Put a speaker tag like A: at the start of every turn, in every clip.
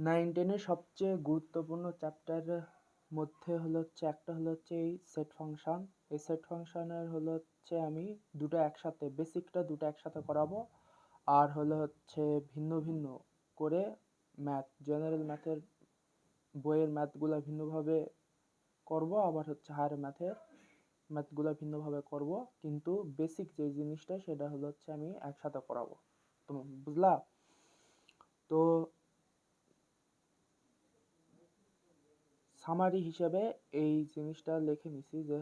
A: 9-10 সবচেয়ে গুরুত্বপূর্ণ চ্যাপ্টারের মধ্যে একটা এই সেট ফাংশন। এই সেট ফাংশনের আমি দুটো একসাথে বেসিকটা দুটো একসাথে করাবো, আর ভিন্ন ভিন্ন করে জেনারেল ম্যাথের বইয়ের ম্যাথগুলো ভিন্নভাবে করব, আবার হায়ার ম্যাথগুলো ভিন্নভাবে করব, কিন্তু বেসিক যে জিনিসটা সেটা আমি একসাথে করাবো। তো বুঝলা? তো সামারি হিসেবে এই জিনিসটা লিখে নিছি যে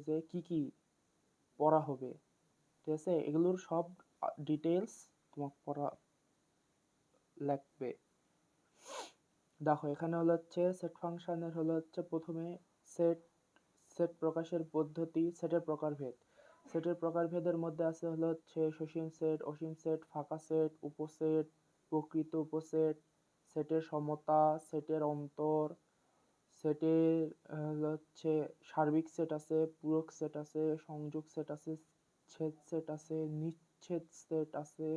A: যে কি কি পড়া হবে, ঠিক আছে? এগুলোর সব ডিটেলস তোমাকে পড়া লাগবে। দেখো, এখানে সেট ফাংশনের প্রথমে সেট সেট প্রকাশের পদ্ধতি, সেটের প্রকারভেদ। সেটের প্রকারভেদের মধ্যে আছে সসীম সেট, অসীম সেট, ফাঁকা সেট, উপসেট, প্রকৃত উপসেট, সেটের সমতা, সেটের অন্তর, সেটের সার্বিক সেট আছে, পূরক সেট আছে, সংযোগ সেট আছে, ছেদ সেট আছে, নিচ্ছেদ সেট আছে,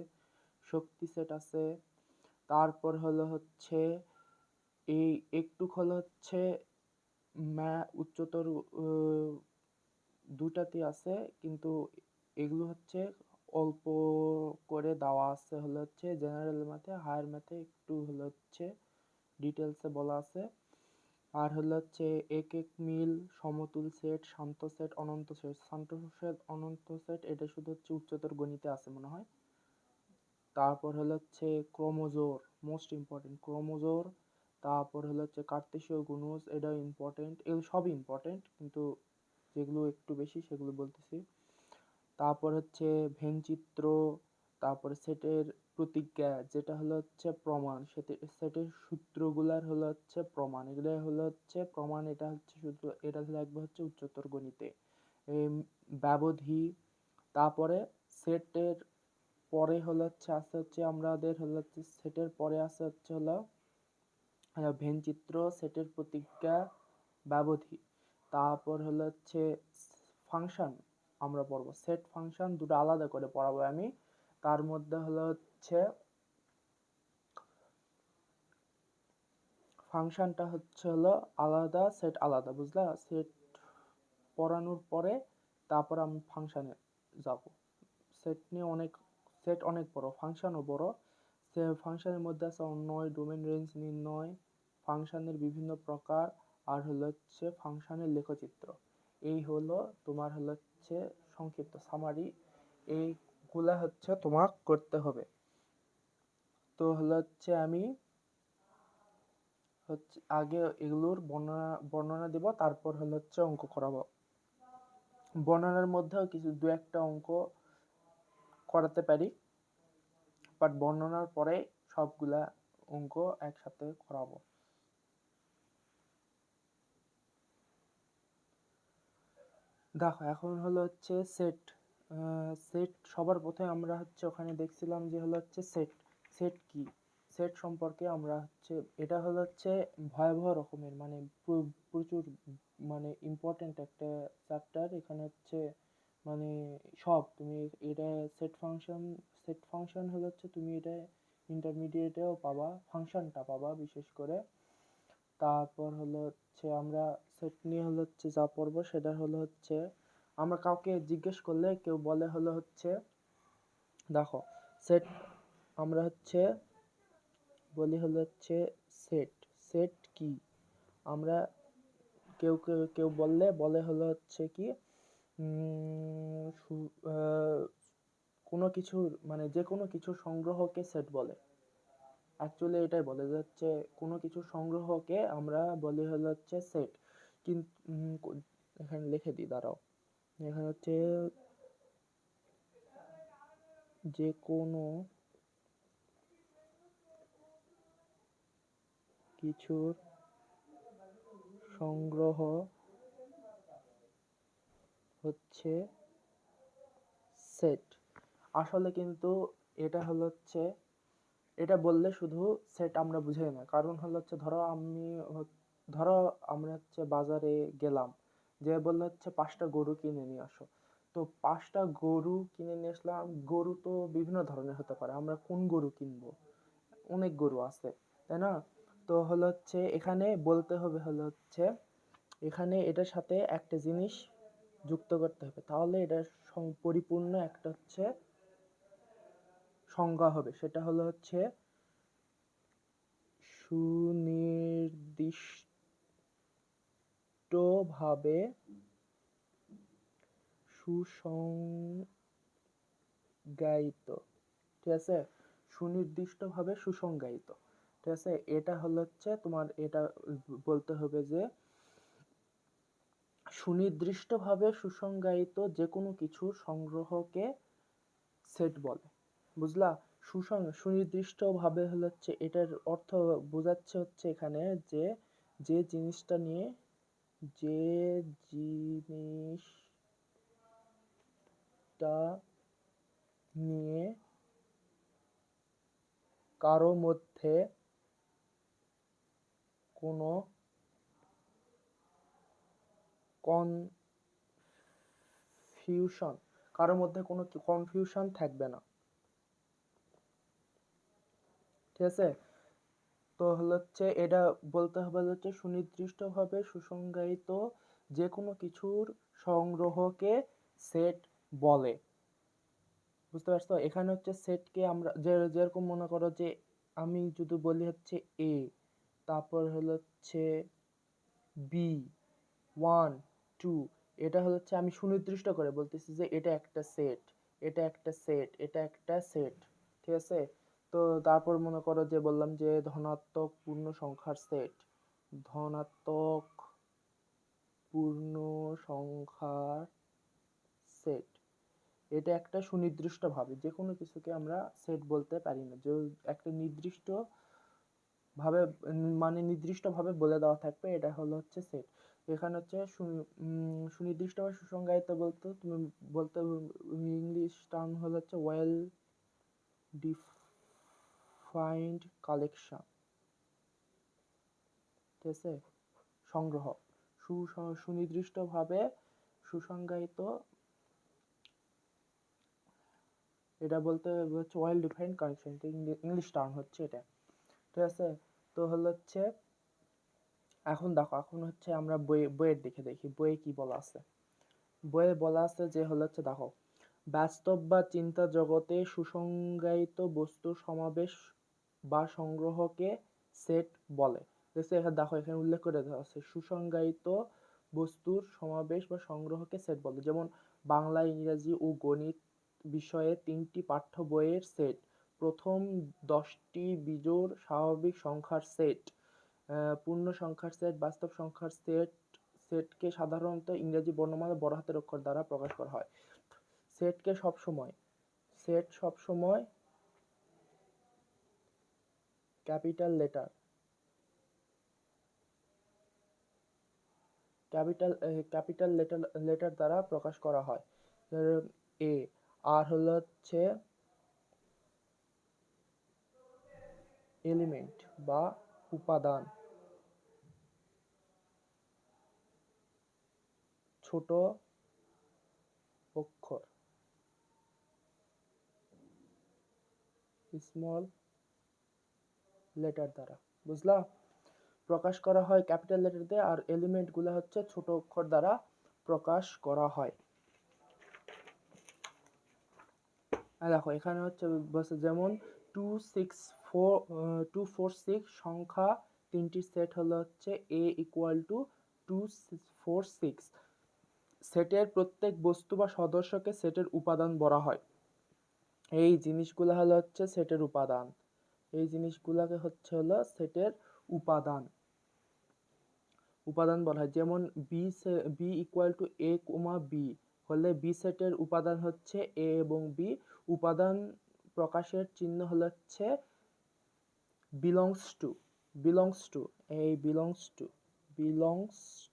A: শক্তি সেট আছে। তারপর এই একটু উচ্চতর দুটাতে আছে, কিন্তু এগুলো অল্প করে দেওয়া আছে জেনারেল ম্যাথে। হায়ার ম্যাথে একটু ডিটেলসে বলা আছে। আর এক এক মিল, সমতুল সেট, শান্ত সেট, অনন্ত সেট। শান্ত সেট, অনন্ত সেট এটা শুধু উচ্চতর গণিতে আছে মনে হয়। তারপর ক্রোমোজোর, মোস্ট ইম্পর্টেন্ট ক্রোমোজোর। তারপর কার্তেশীয় গুণজ, এটা ইম্পর্টেন্ট। এগুলো সবই ইম্পর্টেন্ট, কিন্তু যেগুলো একটু বেশি সেগুলো বলতেছি। তারপর ভেনচিত্র, তারপরে সেটের প্রতিজ্ঞা, যেটা প্রমাণ, সেটের সূত্রগুলার প্রমাণ। এগুলো প্রমাণ, এটা সূত্র, এটা লাগবে উচ্চতর গণিতে। ব্যবধি। তারপরে সেটের পরে আমাদের সেটের পরে আছে ভেনচিত্র, সেটের প্রতিজ্ঞা, ব্যবধি। তারপর ফাংশন আমরা পড়বো। সেট ফাংশন দুটো আলাদা করে পড়াবো আমি। তার মধ্যে ফাংশনটা আলাদা, সেট আলাদা, বুঝলা? সেট পড়ানোর পরে তারপর আমি ফাংশনে যাব। সেট অনেক বড়, ফাংশনও বড়। ফাংশনের মধ্যে আছে অন্বয়, ডোমেন রেঞ্জ নির্ণয়, ফাংশনের বিভিন্ন প্রকার, আর ফাংশনের লেখচিত্র। এই তোমার সংক্ষিপ্ত সামারি। এইগুলা তোমার করতে হবে। তো আমি আগে এগুলোর বর্ণনা দিব, তারপর অঙ্ক করাবো। বর্ণনার মধ্যেও কিছু দু একটা অঙ্ক করাতে পারি, বাট বর্ণনার পরে সবগুলা অঙ্ক একসাথে করাবো। দেখো, এখন সেট। সেট সবার প্রথমে আমরা ওখানে দেখছিলাম যে সেট। সেট কি? সেট সম্পর্কে আমরা এটা ভয়াবহ রকমের, মানে প্রচুর মানে ইম্পর্টেন্ট একটা চ্যাপ্টার। এখানে মানে সব তুমি এটা সেট ফাংশন তুমি এটা ইন্টারমিডিয়েটেও পাবা, ফাংশনটা পাবা বিশেষ করে। তারপর আমরা সেট নিয়ে যা পড়বো সেটা আমরা কাউকে জিজ্ঞেস করলে কেউ বলে দেখো, সেট আমরা বলি সেট। সেট কি? আমরা কেউ বললে বলে কি কোনো কিছুর, মানে যে কোনো কিছুর সংগ্রহকে সেট বলে। অ্যাকচুয়ালি এটাই বলে যে কোনো কিছু সংগ্রহকে আমরা বলি সেট। কিন্তু এখানে লিখে দিই, দাঁড়াও। এখানে যে কোনো কিছুর সংগ্রহ সেট। আসলে কিন্তু এটা এটা বললে শুধু সেট আমরা বুঝাই না, কারণ ধরো আমরা বাজারে গেলাম, যে বললে 5টা গরু কিনে নিয়ে আসো। তো 5টা গরু কিনে নিয়ে আসলাম। গরু তো বিভিন্ন ধরনের হতে পারে, আমরা কোন গরু কিনবো? অনেক গরু আছে, তাই না? তো হচ্ছে এখানে বলতে হবে হচ্ছে এখানে এটার সাথে একটা জিনিস যুক্ত করতে হবে, তাহলে এটা পরিপূর্ণ একটা হচ্ছে সংজ্ঞা হবে। সেটা হচ্ছে সুনির্দিষ্টভাবে সুসংজ্ঞায়িত। ঠিক আছে, সুনির্দিষ্টভাবে সুসংজ্ঞায়িত। ঠিক আছে, এটা হচ্ছে তোমার এটা বলতে হবে যে সুনির্দিষ্টভাবে সুসংজ্ঞায়িত যে কোনো কিছুর সংগ্রহকে সেট বলে। বুঝলা? সুনির্দিষ্টভাবে হচ্ছে এটার অর্থ বোঝাচ্ছে হচ্ছে এখানে যে যে জিনিসটা নিয়ে কারো মধ্যে কোনো কনফিউশন থাকবে না। ঠিক আছে, তো হচ্ছে এটা বলতে হবে হচ্ছে সুনির্দিষ্টভাবে সুসংজ্ঞায়িত যে কোনো কিছুর সংগ্রহকে সেট বলে। বুঝতে পারছো? এখানে হচ্ছে সেটকে আমরা যেরকম মনে করো যে আমি যদি বলি হচ্ছে এ, তারপর হচ্ছে বি 1 2, এটা হচ্ছে আমি সুনির্দিষ্ট করে বলতেছি যে এটা একটা সেট, এটা একটা সেট, এটা একটা সেট। ঠিক আছে, তো তারপর মনে করো যে বললাম যে ধনাত্মক পূর্ণ সংখ্যার সেট, ধনাত্মক পূর্ণ সংখ্যার সেট, এটা একটা সুনির্দিষ্ট ভাবে যে কোনো কিছুকে আমরা সেট বলতে পারি না, যে একটা নির্দিষ্ট ভাবে মানে নির্দিষ্ট ভাবে বলে দেওয়া থাকবে এটা হচ্ছে সেট। এখানে হচ্ছে সুনির্দিষ্টভাবে সুসংজ্ঞায়িত বলতে তুমি বলতে ইংলিশ টার্ম হচ্ছে ওয়েল ডিফাইন্ড কালেকশন। ঠিক আছে, সংগ্রহ সুনির্দিষ্টভাবে সুসংজ্ঞায়িত, এটা বলতে হচ্ছে well defined collection, English term হচ্ছে এটা। ঠিক আছে, তো হচ্ছে এখন দেখো, এখন হচ্ছে আমরা বইয়ের দিকে দেখি বইয়ে কি বলা আছে। বইয়ে বলা আছে যে হচ্ছে দেখো, বাস্তব বা চিন্তা জগতে সুসংজ্ঞায়িত বস্তুর সমাবেশ বা সংগ্রহকে সেট বলে। এখানে দেখো, এখানে উল্লেখ করে দেওয়া আছে সুসংজ্ঞায়িত বস্তুর সমাবেশ বা সংগ্রহকে সেট বলে। যেমন বাংলা, ইংরেজি ও গণিত বিষয়ে 3টি পাঠ্য বইয়ের সেট, প্রথম 10টি বিজোড় স্বাভাবিক সংখ্যার সেট, পূর্ণ সংখ্যার সেট, বাস্তব সংখ্যার সেটকে সাধারণত ইংরেজি বর্ণমালা বড় হাতের অক্ষর দ্বারা প্রকাশ করা হয়। সেট সবসময় ক্যাপিটাল লেটার দ্বারা প্রকাশ করা হয়। এ আর হচ্ছে এলিমেন্ট বা উপাদান, ছোট অক্ষর স্মল লেটার দ্বারা, বুঝলা, প্রকাশ করা হয় ক্যাপিটাল লেটার দিয়ে, আর এলিমেন্ট গুলা হচ্ছে ছোট অক্ষর দ্বারা প্রকাশ করা হয়। দেখো এখানে হচ্ছে বলছে যেমন 246 সংখ্যা 3টি সেট হচ্ছে a = 246। সেটের প্রত্যেক বস্তু বা সদস্যকে সেটের উপাদান বলা হয়। এই জিনিসগুলো হচ্ছে সেটের উপাদান, এই জিনিসগুলোকে হচ্ছে সেটের উপাদান বলা হয়। যেমন b = a, b হলে বি সেটের উপাদান হচ্ছে a এবং b। উপাদান প্রকাশের চিহ্ন হচ্ছে belongs to, এই belongs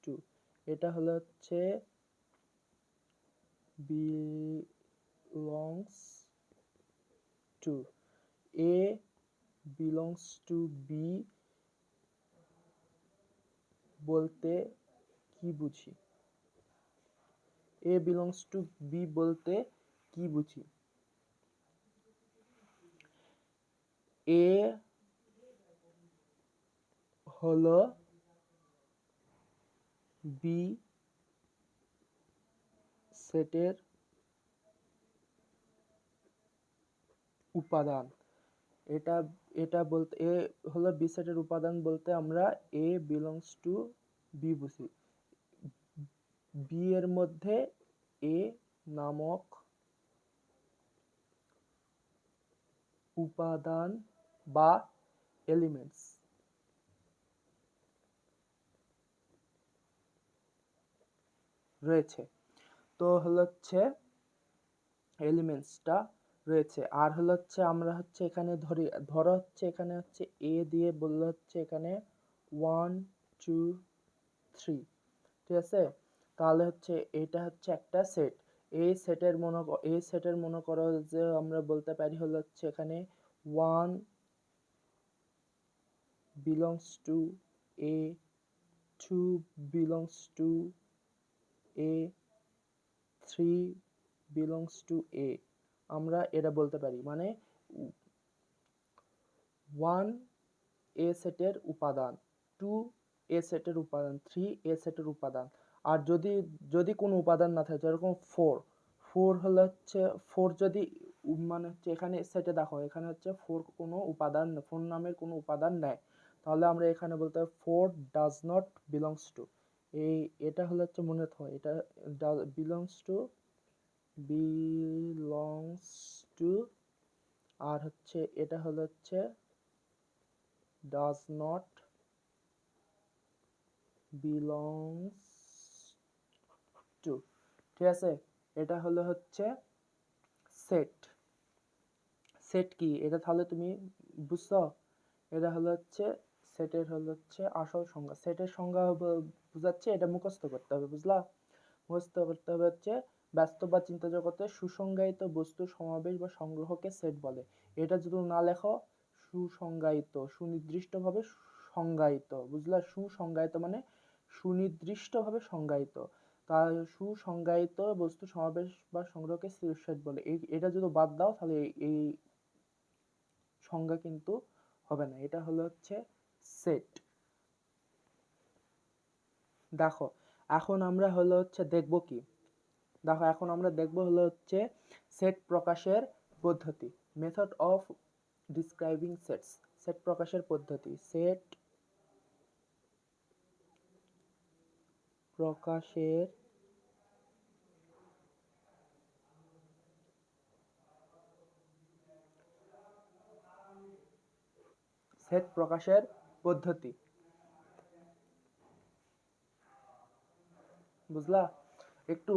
A: to এটা হচ্ছে belongs to, a belongs to b বলতে কি বুঝি? a belongs to b বলতে কি বুঝি? a হলো বি সেটের উপাদান। এটা এটা বলতে এ হলো বি সেটের উপাদান বলতে আমরা এ বিলংস টু বি বুঝি। বি এর মধ্যে এ নামক উপাদান বা এলিমেন্টস রয়েছে। তো হচ্ছে এলিমেন্টসটা রয়েছে। আর হচ্ছে আমরা হচ্ছে এখানে ধরো হচ্ছে এখানে হচ্ছে এ দিয়ে বললে হচ্ছে এখানে 1 2 3, ঠিক আছে। তাহলে হচ্ছে এটা হচ্ছে একটা সেট। এই সেটের মনে করো যে আমরা বলতে পারি হচ্ছে এখানে 1 belongs to A, 2 belongs to A, 3 belongs to A। আমরা এটা বলতে পারি, মানে 1 এ সেটের উপাদান, 2 এ সেটের উপাদান, 3 এ সেটের উপাদান। আর যদি কোনো উপাদান না থাকে, যেরকম 4 হলো হচ্ছে 4 যদি মানে হচ্ছে এখানে সেটে দেখো এখানে হচ্ছে 4 কোনো উপাদান, 4 নামের কোনো উপাদান নেই, তাহলে আমরা এখানে বলতে হবে 4 ডাজ নট বিলংস টু। এটা হলো হচ্ছে মনে রাখতে হয়, এটা বিলংস টু, আর হচ্ছে এটা হলো হচ্ছে does not belongs to, ঠিক আছে। এটা হলো হচ্ছে সেট। সেট কি এটা তাহলে তুমি বুঝছো? এটা হলো হচ্ছে সেটের হলো হচ্ছে আসল সংজ্ঞা। সেটের সংজ্ঞা বুঝাচ্ছে, এটা মুখস্থ করতে হবে, বুঝলা? মুখস্থ করতে হবে হচ্ছে ব্যস্ত বা চিন্তা জগতে সুসংজ্ঞায়িত বস্তুর সমাবেশ বা সংগ্রহকে সেট বলে। এটা যদি না লেখো, সুসংজ্ঞায়িত, সুনির্দিষ্টভাবে সংজ্ঞায়িত, বুঝলা? সুসংজ্ঞায়িত মানে সুনির্দিষ্টভাবে সংজ্ঞায়িত। তার সুসংজ্ঞায়িত বস্তু সমাবেশ বা সংগ্রহকে সেট বলে। এটা যদি বাদ দাও তাহলে এই সংজ্ঞা কিন্তু হবে না। এটা হলো হচ্ছে সেট। দেখো এখন আমরা হলো হচ্ছে দেখবো কি, দেখো এখন আমরা দেখবো হলো হচ্ছে সেট প্রকাশের পদ্ধতি, method of describing sets. Set প্রকাশের পদ্ধতি, সেট প্রকাশের পদ্ধতি, বুঝলা? একটু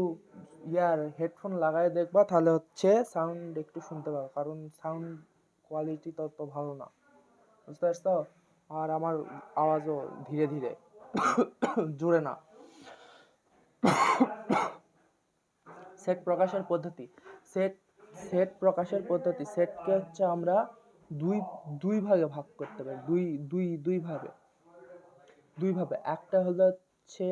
A: হেডফোন লাগায় দেখবা, তাহলে হচ্ছে সাউন্ড একটু শুনতে পাবো, কারণ সাউন্ড কোয়ালিটি তত ভালো না, বুঝতে পারছো? আর আমার আওয়াজও ধীরে ধীরে, জোরে না। সেট প্রকাশের পদ্ধতি, সেট প্রকাশের পদ্ধতি। সেটকে হচ্ছে আমরা দুই ভাগে ভাগ করতে পারি, দুই ভাবে। একটা হলো হচ্ছে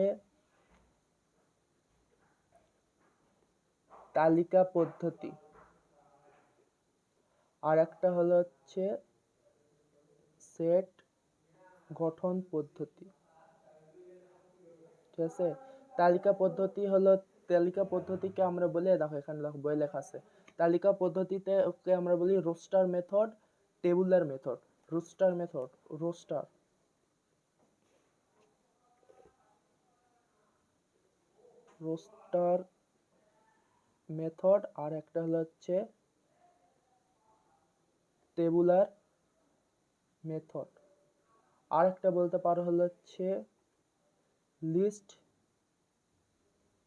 A: তালিকা পদ্ধতি, আর একটা হলো হচ্ছে সেট গঠন পদ্ধতি, ঠিক আছে। তালিকা পদ্ধতিকে আমরা বলি, দেখো এখানে বই লেখা আছে, তালিকা পদ্ধতিতে ওকে আমরা বলি roster method, tabular method. Roster method, আর একটা হলো হচ্ছে টেবুলার মেথড। আর একটা বলতে পারো হলো হচ্ছে লিস্ট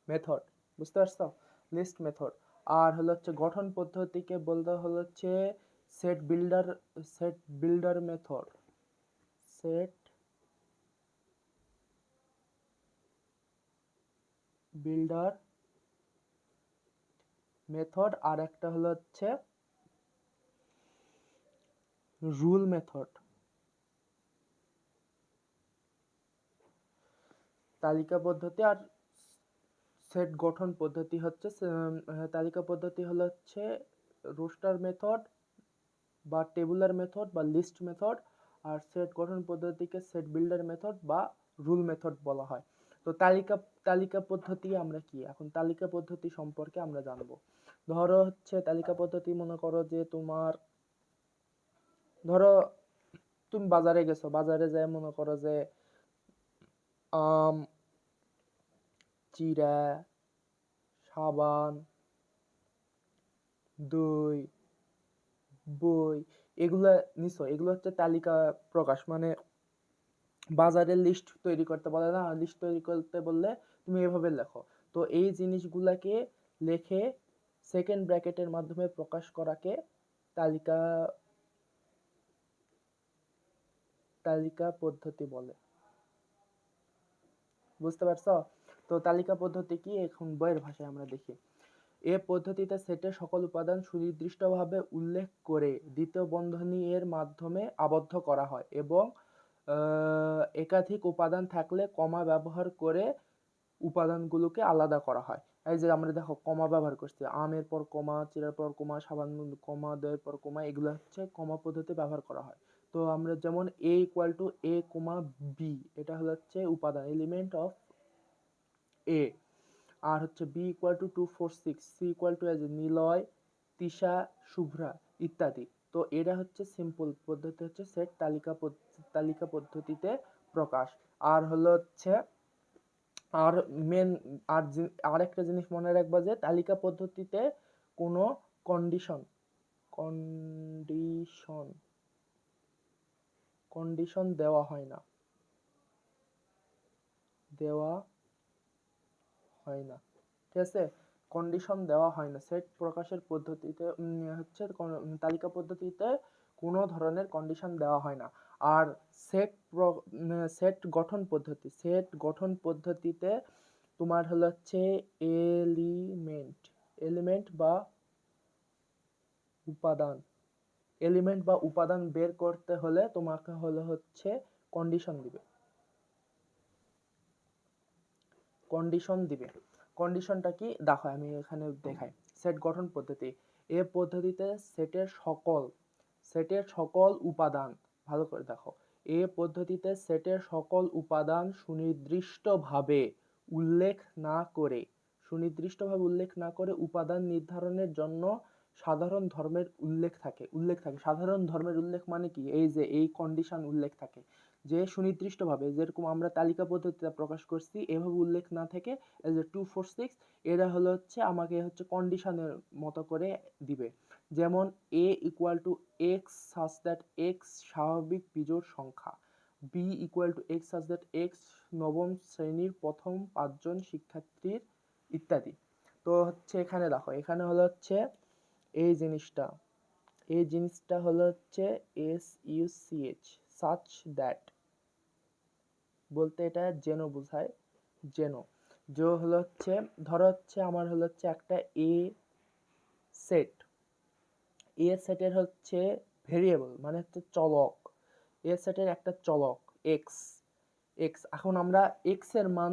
A: মেথড, বুঝতে পারছো? List method. আর হলো হচ্ছে গঠন পদ্ধতিকে বলতে হলো হচ্ছে set builder method, set builder method. আর একটা হলো হচ্ছে রুল মেথড। তালিকা পদ্ধতি আর সেট গঠন পদ্ধতি হচ্ছে, তালিকা পদ্ধতি হলো হচ্ছে রোস্টার মেথড বা টেবুলার মেথড বা লিস্ট মেথড, আর সেট গঠন পদ্ধতিকে সেট বিল্ডার মেথড বা রুল মেথড বলা হয়। তো তালিকা পদ্ধতি আমরা কি, এখন তালিকা পদ্ধতি সম্পর্কে আমরা জানবো। ধরো হচ্ছে তালিকা পদ্ধতি, মনে করো যে ধরো তুমি বাজারে গেছো, বাজারে যায় মনে করো যে আম, চিড়া, সাবান, দই, বই, এগুলা নিছো, এগুলো হচ্ছে তালিকা প্রকাশ, মানে বাজারের লিস্ট তৈরি করতে বলে না, লিস্ট তৈরি করতে বললে তুমি এভাবে লেখো। তো এই জিনিসগুলাকে লেখে সেকেন্ড ব্র্যাকেটের মাধ্যমে প্রকাশ করাকে তালিকা তালিকা পদ্ধতি বলে। বুঝতে পারছো? তো তালিকা পদ্ধতি কি, এখন বইয়ের ভাষায় আমরা দেখি। এ পদ্ধতিতে সেটের সকল উপাদান সুনির্দিষ্টভাবে উল্লেখ করে দ্বিতীয় বন্ধনী এর মাধ্যমে আবদ্ধ করা হয় এবং একাধিক উপাদান থাকলে কমা ব্যবহার করে উপাদানগুলোকে আলাদা করা হয়। এই যে আমরা দেখো কমা ব্যবহার করছি, আমের পর কমা, চিড়ার পর কমা, সাবান কমা, দইয়ের পর কমা, এগুলো হচ্ছে কমা পদ্ধতি ব্যবহার করা হয়। তো আমরা যেমন a equal to a comma b, এটা হচ্ছে উপাদান, এলিমেন্ট অফ a। আর হচ্ছে b equal to 246, c equal to Niloy, Tisha, Shubhra ইত্যাদি। তো এটা হচ্ছে সিম্পল পদ্ধতি, হচ্ছে সেট তালিকা পদ্ধতিতে প্রকাশ। আর হচ্ছে আর মেন আর একটা জিনিস মনে রাখবা যে তালিকা পদ্ধতিতে কোনো কন্ডিশন কন্ডিশন কন্ডিশন দেওয়া হয় না, ঠিক আছে? কন্ডিশন দেওয়া হয় না সেট প্রকাশের পদ্ধতিতে, হচ্ছে তালিকা পদ্ধতিতে কোনো ধরনের কন্ডিশন দেওয়া হয় না। আর সেট গঠন পদ্ধতিতে তোমার হচ্ছে এলিমেন্ট বা উপাদান বের করতে হলে তোমাকে হচ্ছে কন্ডিশন দিবে। কন্ডিশনটা কি দেখো, আমি এখানে দেখাই। সেট গঠন পদ্ধতি, এই পদ্ধতিতে সেটের সকল উপাদান, ভালো করে দেখো, এই পদ্ধতিতে সেটের সকল উপাদান সুনির্দিষ্টভাবে উল্লেখ না করে উপাদান নির্ধারণের জন্য সাধারণ ধর্মের উল্লেখ থাকে। সাধারণ ধর্মের উল্লেখ মানে কি, এই যে এই কন্ডিশন উল্লেখ থাকে যে সুনির্দিষ্টভাবে, যেরকম আমরা তালিকা পদ্ধতিতে প্রকাশ করছি এভাবে উল্লেখ না থেকে এই যে 246, এরা হচ্ছে আমাকে হচ্ছে কন্ডিশনের মতো করে দিবে। যেমন a equal to x such that x স্বাভাবিক বিজোড় সংখ্যা, b equal to x such that x নবম শ্রেণীর প্রথম 5 জন শিক্ষার্থীর ইত্যাদি। তো হচ্ছে এখানে দেখো, এখানে হচ্ছে এই জিনিসটা হচ্ছে SUCH, সাচ দ্যাট বলতে এটা যেন বোঝায়, যেন হচ্ছে ধরো হচ্ছে আমার হচ্ছে একটা সেটের হচ্ছে ভেরিয়েবল, মানে হচ্ছে চলক, সেটের একটা চলক এক্স। এখন আমরা এক্স এর মান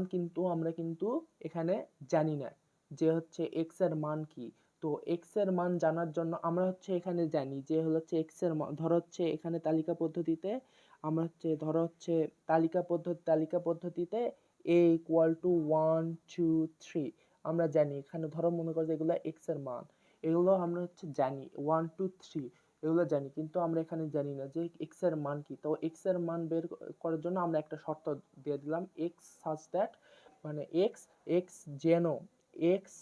A: আমরা কিন্তু এখানে জানি না যে হচ্ছে এক্স এর মান কি। তো এক্স এর মান জানার জন্য আমরা হচ্ছে এখানে জানি যে হচ্ছে এক্স এর মান, ধরো হচ্ছে এখানে তালিকা পদ্ধতিতে আমরা হচ্ছে ধরো হচ্ছে তালিকা পদ্ধতিতে a ইকুয়াল টু 1 2 3 আমরা জানি। এখানে ধরো মনে করো যে এগুলো এক্স এর মান, এগুলো আমরা হচ্ছে জানি 1 2 3 এগুলো জানি, কিন্তু আমরা এখানে জানি না যে এক্স এর মান কি। তো এক্স এর মান বের করার জন্য আমরা একটা শর্ত দিয়ে দিলাম, এক্স সাচ দ্যাট, মানে এক্স যেন এক্স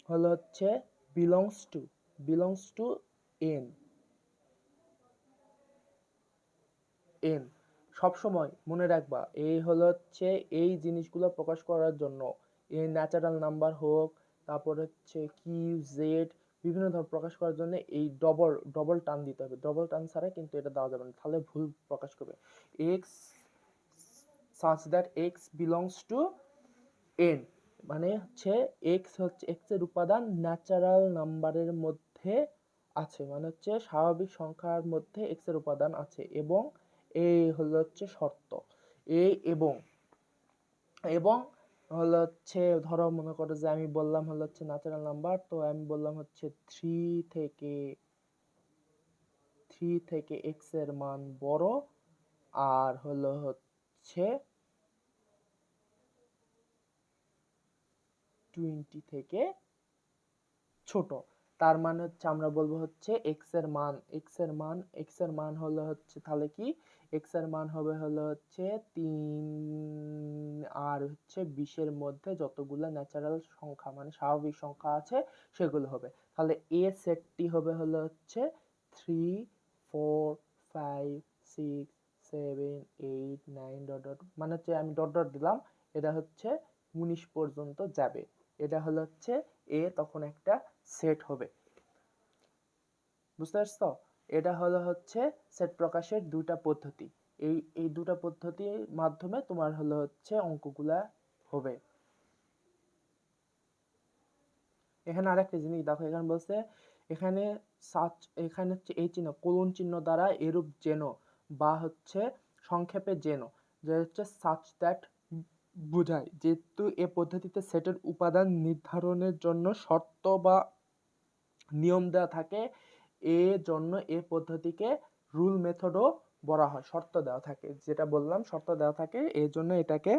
A: হচ্ছে বিলংস টু এন সবসময় মনে রাখবা, এই হচ্ছে এই জিনিসগুলো প্রকাশ করার জন্য, এই ন্যাচারাল নাম্বার হোক, তারপর হচ্ছে কিউ জেড বিভিন্ন ধরনের প্রকাশ করার জন্য এই ডবল টান দিতে হবে, ডবল টান ছাড়া কিন্তু এটা দেওয়া যাবে না, তাহলে ভুল প্রকাশ করবে। X such that x belongs to N, মানে হচ্ছে এক্স এর উপাদান ন্যাচারাল নাম্বারের মধ্যে আছে, মানে হচ্ছে স্বাভাবিক সংখ্যার মধ্যে এক্স এর উপাদান আছে, এবং এই হচ্ছে শর্ত। এই এবং হচ্ছে ধরো মনে করো যে আমি বললাম হচ্ছে ন্যাচারাল নাম্বার, তো আমি বললাম হচ্ছে 3 3 থেকে x এর মান বড় আর হলো হচ্ছে 20 থেকে ছোট। তার মানে হচ্ছে আমরা বলবো হচ্ছে x এর মান হলো হচ্ছে তাহলে কি x এর মান হবে হলো হচ্ছে 3 আর হচ্ছে 20 এর মধ্যে যতগুলো ন্যাচারাল সংখ্যা মানে স্বাভাবিক সংখ্যা আছে সেগুলো হবে। তাহলে a সেটটি হবে হলো হচ্ছে 3 4 5 6 7 8 9 ডট ডট মানে হচ্ছে আমি ডট ডট দিলাম, এটা হচ্ছে 19 পর্যন্ত যাবে। এটা হলো হচ্ছে a তখন একটা সেট হবে। বুঝতে পারছো? এটা হলো হচ্ছে সেট প্রকাশের দুটা পদ্ধতি। এই দুটা পদ্ধতির মাধ্যমে তোমার হলো হচ্ছে অঙ্কগুলা হবে। এখানে আরেকটা জিনিস দেখো, এখানে বলছে এখানে এখানে হচ্ছে এই চিহ্ন কোলন চিহ্ন দ্বারা এরূপ যেন বা হচ্ছে সংক্ষেপে যেন, যে হচ্ছে সাচ দ্যাট বোঝায়। যেহেতু এ পদ্ধতিতে সেটের উপাদান নির্ধারণের জন্য শর্ত বা নিয়ম দেওয়া থাকে, এ জন্য এ পদ্ধতিকে রুল মেথডও বলা হয়। শর্ত দেওয়া থাকে, যেটা বললাম শর্ত দেওয়া থাকে, এই জন্য এটাকে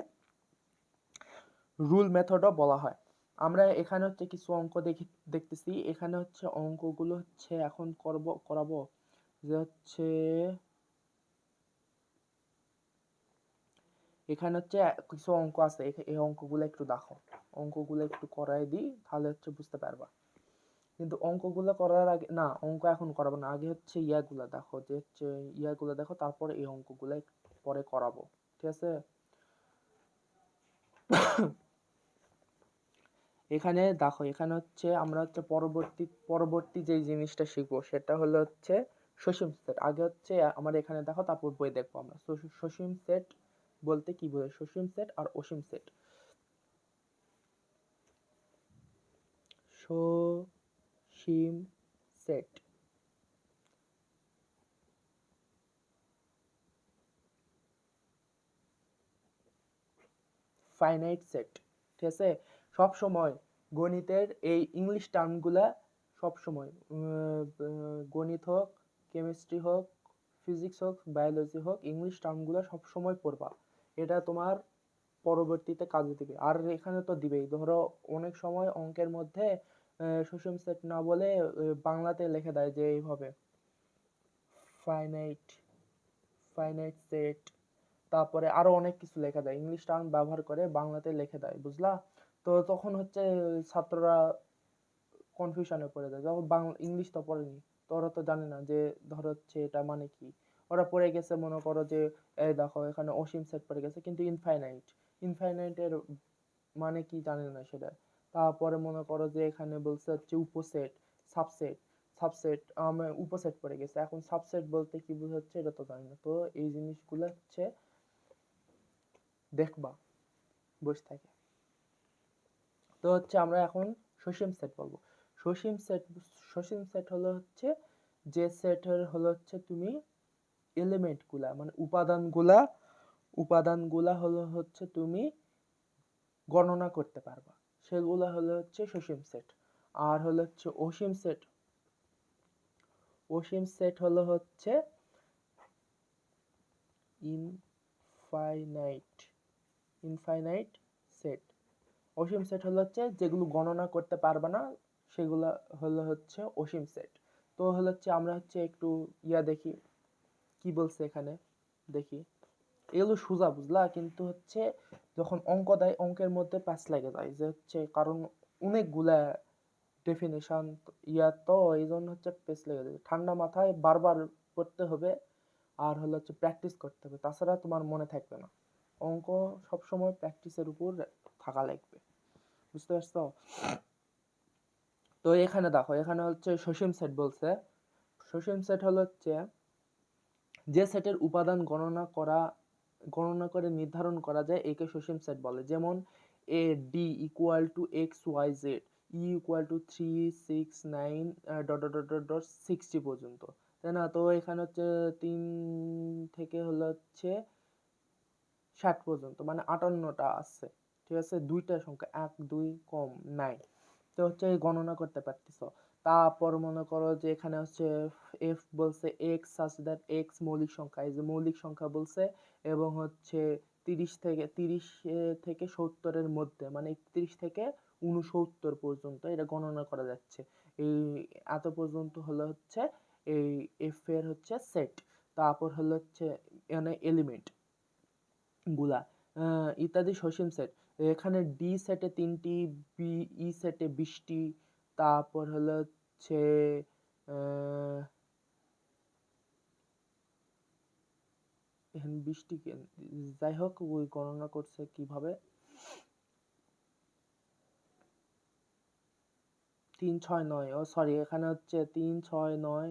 A: রুল মেথডও বলা হয়। আমরা এখানে হচ্ছে কিছু অঙ্ক দেখতেছি। এখানে হচ্ছে অঙ্কগুলো হচ্ছে এখন করাবো যে হচ্ছে এখানে হচ্ছে কিছু অঙ্ক আছে, এই অঙ্কগুলো একটু দেখো, অঙ্কগুলো একটু করাই দিই তাহলে হচ্ছে বুঝতে পারবা। কিন্তু অঙ্কগুলো করার আগে না, অঙ্ক এখন করাবো না, আগে হচ্ছে ইয়াগুলা দেখো, যে হচ্ছে ইয়াগুলা দেখো, তারপরে এই অঙ্কগুলো পরে করাবো, ঠিক আছে? এখানে দেখো, এখানে হচ্ছে আমরা হচ্ছে পরবর্তী যে জিনিসটা শিখবো সেটা হলো হচ্ছে সসীম সেট। আগে হচ্ছে আমার এখানে দেখো, তারপর বই দেখবো আমরা। সসীম সেট বলতে কি বোঝায়? সসীম সেট আর অসীম সেট। সসীম সেট ফাইনাইট সেট, ঠিক আছে? সব সময় গণিতের এই ইংলিশ টার্মগুলা সব সময় গণিত হোক, কেমিস্ট্রি হোক, ফিজিক্স হোক, বায়োলজি হোক, ইংলিশ টার্মগুলা সব সময় পড়বা। এটা তোমার পরবর্তীতে কাজে দিবে। আর এখানে তো দিবেই, ধরো অনেক সময় অঙ্কের মধ্যে সসীম সেট না বলে বাংলাতে লিখে দেয় যে এইভাবে ফাইনাইট ফাইনাইট সেট, তারপরে আরো অনেক কিছু লেখা দেয়, ইংলিশ টার্ম ব্যবহার করে বাংলাতে লিখে দেয়, বুঝলা? তো তখন হচ্ছে ছাত্ররা কনফিউশনে পড়ে যায়, যখন বাংলা ইংলিশ তো পড়েনি, তো ওরা তো জানে না যে ধরো হচ্ছে এটা মানে কি। ওরা পড়ে গেছে মনে করো যে এই দেখো এখানে অসীম সেট পড়ে গেছে, কিন্তু ইনফাইনাইটের মানে কি জানে না সেটা। তারপরে মনে করো যে এখানে বলছে হচ্ছে উপসেট, সাবসেট, উপসেট পড়ে গেছে, এখন সাবসেট বলতে কি বোঝাচ্ছে এটা তো জানি না। তো এই জিনিসগুলো হচ্ছে দেখবা বসে থাকে। তো হচ্ছে আমরা এখন সসীম সেট বলবো। সসীম সেট সসীম সেট হলো হচ্ছে যে সেটের হলো হচ্ছে তুমি এলিমেন্টগুলা মানে উপাদানগুলা হলো হচ্ছে তুমি গণনা করতে পারবা, সেগুলা হলো হচ্ছে সসীম সেট। আর হলো হচ্ছে অসীম সেট হলো হচ্ছে ইনফাইনাইট সেট। অসীম সেট হলো হচ্ছে যেগুলো গণনা করতে পারবে না, সেগুলো হলো হচ্ছে অসীম সেট। তো হলো হচ্ছে আমরা হচ্ছে একটু দেখি কি বলছে এখানে, দেখি। এগুলো সোজা বুঝলা, কিন্তু হচ্ছে যখন অঙ্ক দেয় অঙ্কের মধ্যে প্যাচ লেগে যায়, যে হচ্ছে কারণ অনেকগুলা ডেফিনেশন তো এই জন্য হচ্ছে পেচ লেগে যায়। ঠান্ডা মাথায় বারবার পড়তে হবে আর হলো হচ্ছে প্র্যাকটিস করতে হবে, তাছাড়া তোমার মনে থাকবে না। অঙ্ক সবসময় প্র্যাকটিসের উপর থাকা লাগবে, বুঝতে পারছো? তো এখানে দেখো, এখানে হচ্ছে সসীম সেট বলছে। সসীম সেট হলো হচ্ছে যে সেটের উপাদান গণনা করে নির্ধারণ করা যায়, একে সসীম সেট বলে। যেমন A D equal to X Y Z, E equal to 3 6 9 dot dot dot dot 60 পর্যন্ত, তাই না? তো এখানে হচ্ছে 3 থেকে হলো হচ্ছে 60 পর্যন্ত, মানে 58টা আছে, ঠিক আছে? দুইটা সংখ্যা 1 2 কম নাই, তো হচ্ছে গণনা করতে পারতেছ। তারপর মনে করো যে এখানে হচ্ছে এফ বলছে এক্স সাচ দ্যাট এক্স মৌলিক সংখ্যা, এই যে মৌলিক সংখ্যা বলছে, এবং হচ্ছে 30 থেকে 70-এর মধ্যে, মানে 31 থেকে 69 পর্যন্ত এটা গণনা করা যাচ্ছে। এই এত পর্যন্ত হলো হচ্ছে এই এফ এর হচ্ছে সেট। তারপর হলো হচ্ছে এখানে এলিমেন্ট গুলা ইত্যাদি সসীম সেট। এখানে ডি সেটে 3টি, বি ই সেটে 20টি, তারপর হলো হচ্ছে এখানে 20টি, যাই হোক ওই গণনা করছে কিভাবে 3 6 9, ও সরি এখানে হচ্ছে 3 6 9,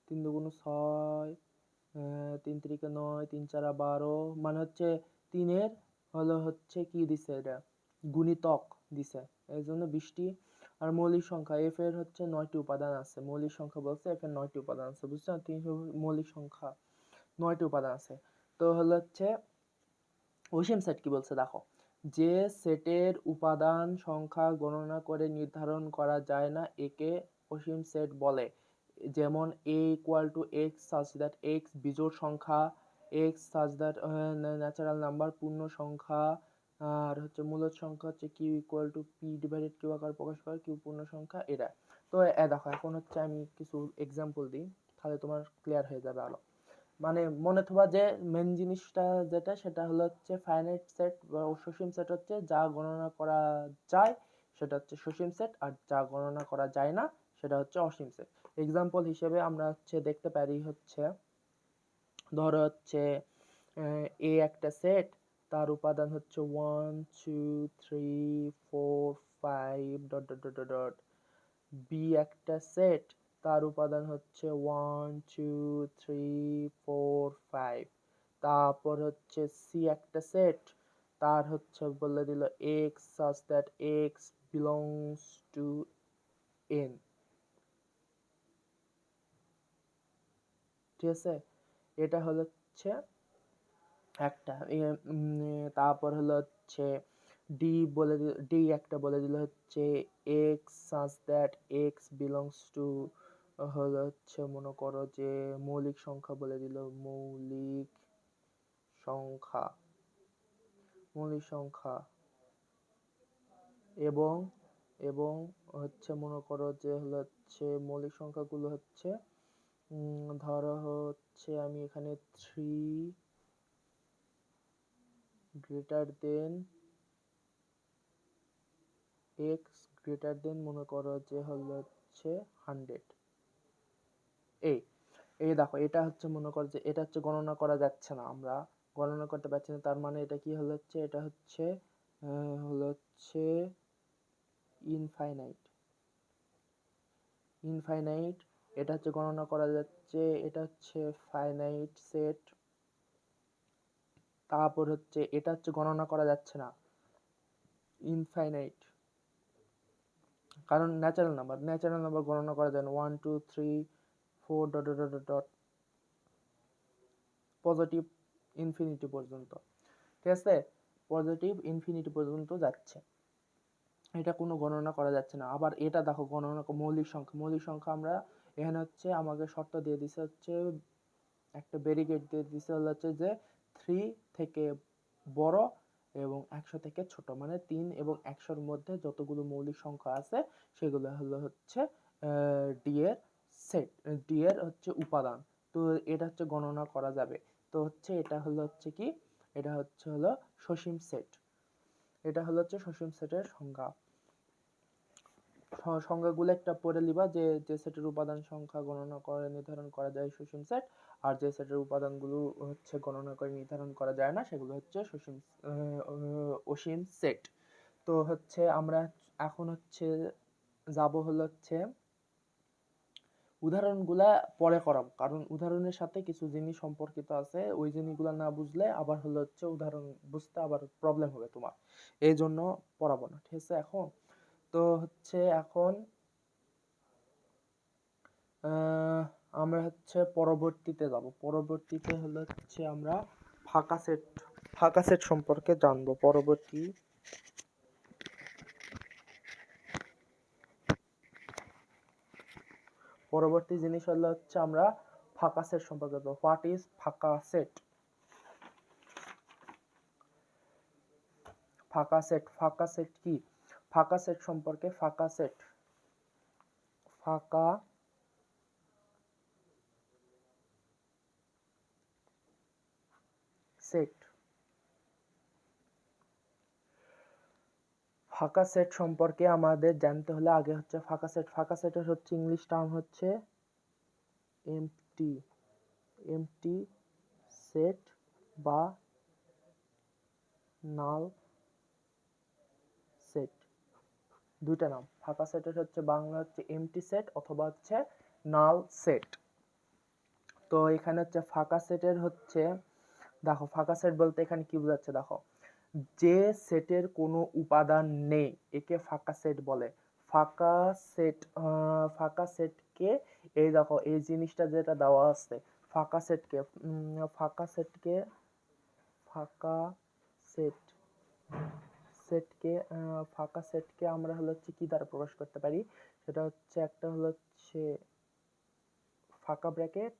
A: 3 দুগুণ 6, 3 3 9, 3 4 12, মানে হচ্ছে 3-এর হলো হচ্ছে কি দিছে এটা গুণিতক দিছে, এই জন্য 20টি। আর মৌলিক সংখ্যা এফ এর হচ্ছে 9টি উপাদান আছে, মৌলিক সংখ্যা বলছে এফ এর 9টি উপাদান আছে, বুঝছো? মৌলিক সংখ্যা 9টি উপাদান আছে। তো হলো হচ্ছে অসীম সেট কি বলছে দেখো, যে সেটের উপাদান সংখ্যা গণনা করে নির্ধারণ করা যায় না একে অসীম সেট বলে। যেমন a equal to x such that x বিজোড় সংখ্যা, x such that natural number পূর্ণ সংখ্যা, আর হচ্ছে মূলদ সংখ্যা হচ্ছে q equal to p divided q আকারে প্রকাশ করে q পূর্ণ সংখ্যা এটা। তো দেখো এখন হচ্ছে আমি কিছু এক্সাম্পল দিই, তাহলে তোমার ক্লিয়ার হয়ে যাবে আলো। মানে মনে থবা যে মেন জিনিসটা যেটা সেটা হলো হচ্ছে ফাইনাইট সেট বা সসীম সেট হচ্ছে যা গণনা করা যায় সেটা হচ্ছে সসীম সেট, আর যা গণনা করা যায় না সেটা হচ্ছে অসীম সেট। এক্সাম্পল হিসেবে আমরা হচ্ছে দেখতে পারি হচ্ছে ধরো হচ্ছে এ একটা সেট, তার উপাদান হচ্ছে 1 2 3 4 5 dot dot dot dot. B একটা সেট, তার উপাদান হচ্ছে 1 2 3 4 5। তারপর হচ্ছে সি একটা সেট, তার হচ্ছে বলে দিল x such that x belongs to n, ঠিক আছে? এটা হচ্ছে একটা। তারপর হলো হচ্ছে ডি একটা বলে দিল হচ্ছে x such that x belongs to হলো হচ্ছে মনে করো যে মৌলিক সংখ্যা বলে দিল, মৌলিক সংখ্যা এবং এবং হচ্ছে মনে করো যে হলো হচ্ছে মৌলিক সংখ্যাগুলো হচ্ছে ধরো হচ্ছে আমি এখানে 3 greater than x greater than মনে করো যে হলো হচ্ছে 100। এই দেখো এটা হচ্ছে মনে করো যে এটা হচ্ছে গণনা করা যাচ্ছে না, আমরা গণনা করতে পারছি না, তার মানে এটা কি হলো হচ্ছে এটা হচ্ছে ইনফাইনাইট। এটা হচ্ছে গণনা করা যাচ্ছে, এটা হচ্ছে ফাইনাইট সেট। তারপর হচ্ছে এটা হচ্ছে গণনা করা যাচ্ছে না, ইনফাইনাইট, কারণ ন্যাচারাল নাম্বার গণনা করা যায় না, 1 2 3 4 dot dot dot dot positive infinity পর্যন্ত, ঠিক আছে? পজিটিভ ইনফিনিটি পর্যন্ত যাচ্ছে, এটা কোনো গণনা করা যাচ্ছে না। আবার এটা দেখো গণনা মৌলিক সংখ্যা আমরা এখানে হচ্ছে আমাকে শর্ত দিয়ে দিছে হচ্ছে একটা ব্যারিকেড দিয়ে দিছে হচ্ছে যে 3 থেকে বড় এবং 100 থেকে ছোট, মানে 3 এবং 100-র মধ্যে যতগুলো মৌলিক সংখ্যা আছে সেগুলো হলো হচ্ছে ডি এর সেট, ডি এর হচ্ছে উপাদান। তো এটা হচ্ছে গণনা করা যাবে। তো হচ্ছে এটা হলো হচ্ছে কি, এটা হলো সসীম সেট। এটা হলো হচ্ছে সসীম সেটের সংজ্ঞা। সংজ্ঞাগুলো একটা পড়ে লিবা, যে সেটের উপাদান সংখ্যা গণনা করে নির্ধারণ করা যায় সসীম সেট, আর যে সেটের উপাদানগুলো হচ্ছে গণনা করে নির্ধারণ করা যায় না সেগুলো হচ্ছে অসীম সেট। তো হচ্ছে আমরা এখন হচ্ছে যাব হলো হচ্ছে উদাহরণগুলা পরে করাবো, কারণ উদাহরণের সাথে কিছু জিনিস সম্পর্কিত আছে, ওই জিনিসগুলো না বুঝলে আবার হলো হচ্ছে উদাহরণ বুঝতে আবার প্রবলেম হবে তোমার, এই জন্য পড়াবো না, ঠিক আছে? এখন তো হচ্ছে এখন আমরা হচ্ছে পরবর্তীতে যাব, পরবর্তীতে হলো হচ্ছে আমরা ফাঁকা সেট সম্পর্কে জানবো পরবর্তী। পরবর্তী জিনিস হলো হচ্ছে আমরা ফাঁকা সেট সম্পর্কে জানবো। হোয়াট ইজ ফাঁকা সেট? ফাঁকা সেট, ফাঁকা সেট কি? ফাঁকা সেট সম্পর্কে, ফাঁকা সেট, ফাঁকা সেট, ফাঁকা সেট সম্পর্কে আমাদের জানতে হলে আগে হচ্ছে ফাঁকা সেট। ফাঁকা সেটের হচ্ছে ইংলিশ টার্ম হচ্ছে এমটি, এমটি সেট বা নাল সেট, দুইটা নাম। ফাঁকা সেটের হচ্ছে বাংলা হচ্ছে এমটি সেট অথবা হচ্ছে নাল সেট। তো এখানে হচ্ছে ফাঁকা সেটের হচ্ছে, দেখো ফাঁকা সেট বলতে এখানে কি বোঝাচ্ছে, দেখো যে সেটের কোনো উপাদান নেই একে ফাঁকা সেট বলে। ফাঁকা সেট, ফাঁকা সেটকে, এই দেখো এই জিনিসটা যেটা দেওয়া আছে, ফাঁকা সেটকে, ফাঁকা সেটকে, ফাঁকা সেট, সেটকে, ফাঁকা সেটকে আমরা হলো হচ্ছে কি দ্বারা প্রকাশ করতে পারি, সেটা হচ্ছে একটা হলো হচ্ছে ফাঁকা ব্র্যাকেট,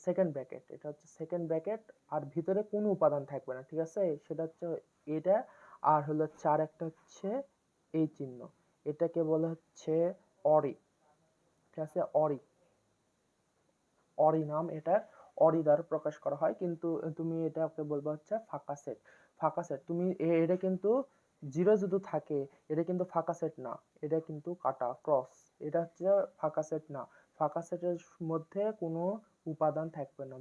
A: সেকেন্ড ব্র্যাকেট, এটা হচ্ছে সেকেন্ড ব্র্যাকেট, আর ভিতরে কোনো উপাদান থাকবে না, ঠিক আছে, সেটা হচ্ছে এটা। আর হলো হচ্ছে আর একটা হচ্ছে এই চিহ্ন, এটাকে বলে হচ্ছে অরি, ঠিক আছে, অরি, অরি নাম এটা, অরি দ্বারা প্রকাশ করা হয়। কিন্তু তুমি এটাকে বলবা হচ্ছে ফাঁকা সেট। ফাঁকা সেট তুমি এটা কিন্তু জিরো যদি থাকে এটা কিন্তু ফাঁকা সেট না, এটা কিন্তু কাটা ক্রস, এটা হচ্ছে ফাঁকা সেট না। ফাঁকা সেটের মধ্যে কোনো উপাদান থাকবে না,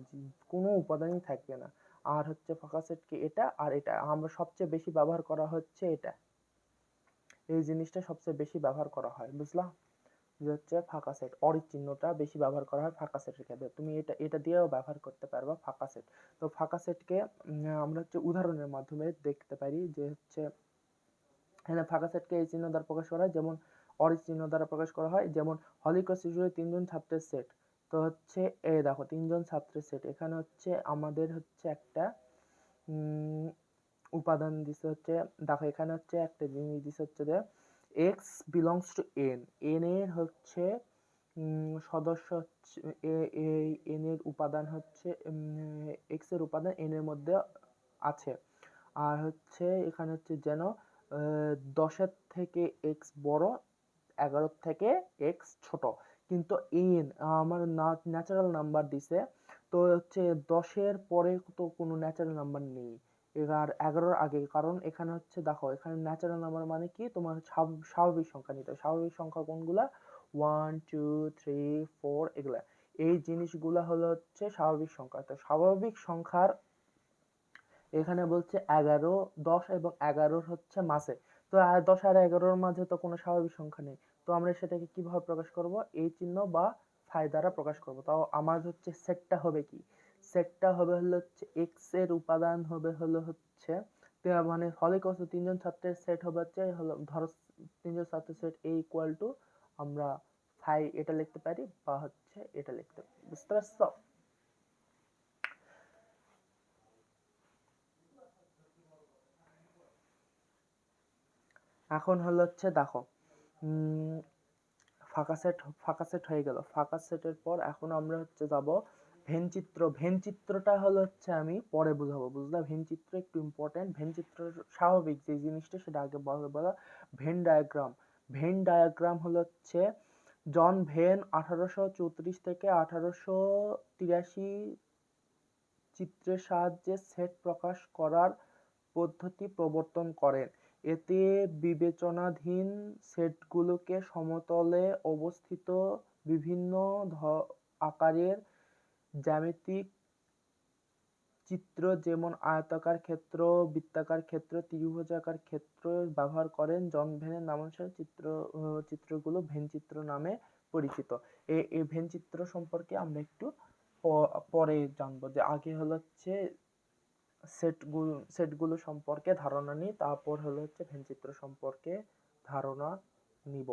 A: কোনো উপাদানই থাকবে না। আর হচ্ছে ফাঁকা সেটকে এটা আর এটা আমরা সবচেয়ে বেশি ব্যবহার করা হচ্ছে এটা, এই জিনিসটা সবচেয়ে বেশি ব্যবহার করা হয়, বুঝলা? যে হচ্ছে ফাঁকা সেট, অরি চিহ্নটা বেশি ব্যবহার করা হয় ফাঁকা সেটের ক্ষেত্রে। তুমি এটা এটা দিয়েও ব্যবহার করতে পারবা ফাঁকা সেট। তো ফাঁকা সেটকে আমরা হচ্ছে উদাহরণের মাধ্যমে দেখতে পারি যে হচ্ছে এখানে ফাঁকা সেটকে এই চিহ্ন দ্বারা প্রকাশ করা হয়, যেমন অরি চিহ্ন দ্বারা প্রকাশ করা হয়, যেমন হলিক্রস শিশুরে 3 জন ছাত্রের সেট। তো হচ্ছে এই দেখো 3 জন ছাত্রের সেট, এখানে হচ্ছে আমাদের হচ্ছে একটা উপাদান দিছে হচ্ছে, দেখো এখানে হচ্ছে একটা জিনিস দিছে হচ্ছে যে x belongs to n, n এর হচ্ছে সদস্য হচ্ছে এই n এর উপাদান হচ্ছে x এর উপাদান n এর মধ্যে আছে। আর হচ্ছে এখানে হচ্ছে যেন 10-এর থেকে x বড়, 11-এর থেকে x ছোট। কিন্তু n আমার ন্যাচারাল নাম্বার দিছে, তো হচ্ছে 10-এর পরে তো কোনো ন্যাচারাল নাম্বার নেই, এবার 11-এর আগে, কারণ এখানে হচ্ছে দেখো এখানে ন্যাচারাল নাম্বার মানে কি, তোমার স্বাভাবিক সংখ্যা নিতে হয়। স্বাভাবিক সংখ্যা কোনগুলা, 1 2 3 4 এগুলা, এই জিনিসগুলা হলো হচ্ছে স্বাভাবিক সংখ্যা। তো স্বাভাবিক সংখ্যার এখানে বলছে 11, 10 এবং 11-র হচ্ছে মাঝে, তো 10 আর 11-র মাঝে তো কোনো স্বাভাবিক সংখ্যা নেই, তো আমরা সেটাকে কিভাবে প্রকাশ করব, এই চিহ্ন বা ফাই দ্বারা প্রকাশ করব। তাও আমার হচ্ছে সেটটা হবে কি, সেটটা হবে হলো হচ্ছে x এর উপাদান হবে হলো হচ্ছে, মানে হলিক্রস 3 জন ছাত্রের সেট হবে হচ্ছে হলো, ধরো 3 জন ছাত্রের সেট a ইকুয়াল টু আমরা ফাই এটা লিখতে পারি বা হচ্ছে এটা লিখতে পারি, বুঝতে পারছো? এখন হলো হচ্ছে দেখো ফাঁকা সেট হয়ে গেল। ফাঁকা সেটের পর এখন আমরা হচ্ছে যাব ভেন চিত্র। ভেন চিত্রটা হলো হচ্ছে আমি পরে বুঝাবো, বুঝলা? ভেন চিত্র একটু ইম্পর্টেন্ট। ভেন চিত্র স্বাভাবিক যে জিনিসটা সেটা আগে বলা। ভেন ডায়াগ্রাম, ভেন ডায়াগ্রাম হলো হচ্ছে জন ভেন 1834 থেকে 1883 চিত্রের সাহায্যে সেট প্রকাশ করার পদ্ধতি প্রবর্তন করেন। এতে বিবেচনাধীন সেটগুলোকে সমতলে অবস্থিত বিভিন্ন আকারের জ্যামিতিক চিত্র, যেমন আয়তাকার ক্ষেত্র, বৃত্তাকার ক্ষেত্র, ত্রিভুজাকার ক্ষেত্র ব্যবহার করেন। জন ভেনের নামানুসারে চিত্রগুলো ভেন চিত্র নামে পরিচিত। এই ভেন চিত্র সম্পর্কে আমরা একটু পরে জানবো, যে আগে হলো হচ্ছে সেটগুলো সম্পর্কে ধারণা নিই, তারপর হলো হচ্ছে ভেন চিত্র সম্পর্কে ধারণা নিব।